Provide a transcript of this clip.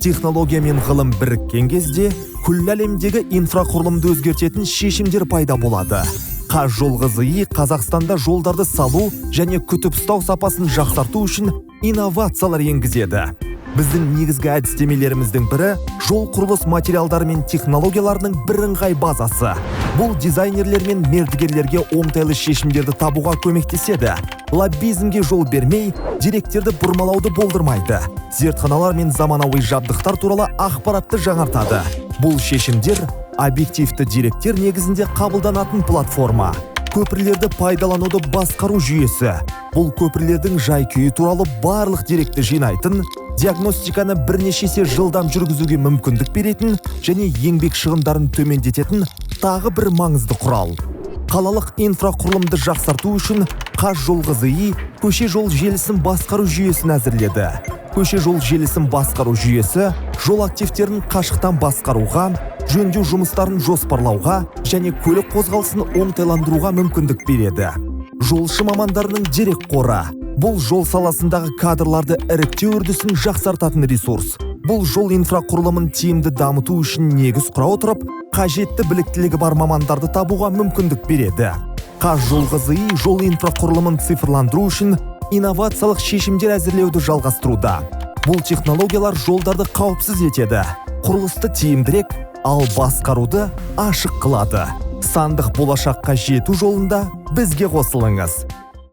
Технология мен ғылым біріккен кезде күллі әлемдегі инфрақұрылымды өзгертетін шешімдер пайда болады. Қазжолғызы Қазақстанда жолдарды салу және күтіп ұстау сапасын жақсарту үшін инновациялар енгізеді. Біздің негізгі әдістемелеріміздің бірі жол құрылыс материалдары мен технологияларының бірыңғай базасы. Бұл дизайнерлер мен мердігерлерге оңтайлы шешімдерді табуға көмектеседі. Лоббизмге жол бермей, деректерді бұрмалауды болдырмайды. Зертханалар мен заманауи жабдықтар туралы ақпаратты жаңартады. Бұл шешімдер объективті деректер негізінде қабылданатын платформа. Көпірлерді пайдалануды басқару жүйесі. Бұл көпірлердің жай-күйі туралы барлық деректі жинайтын, диагностиканы бірнеше есе жылдам жүргізуге мүмкіндік беретін және еңбек шығындарын төмендететін тағы бір маңызды құрал. Қалалық инфрақұрылымды жақсарту үшін Қазжолғызы көше жол желісін басқару жүйесін әзірледі. Көше жол желісін басқару жүйесі жол активтерін қашықтан басқаруға, жөндеу жұмыстарын жоспарлауға және көлік қозғалысын оңтайландыруға мүмкіндік береді. Жолшы мамандарының дерек қоры. Бұл жол саласындағы кадрларды іріктеу үрдісін жақсартатын ресурс. Бұл жол инфрақұрылымын тиімді дамыту үшін негіз құра отырып, қажетті біліктілігі бар мамандарды табуға мүмкіндік береді. Қазжолғызы жол инфрақұрылымын цифрландыру үшін инновациялық шешімдер әзірлеуді жалғастыруда. Бұл технологиялар жолдарды қауіпсіз етеді, құрылысты тиімдірек, ал басқаруды ашық қылады. Сандық болашаққа жету жолында бізге қосылыңыз.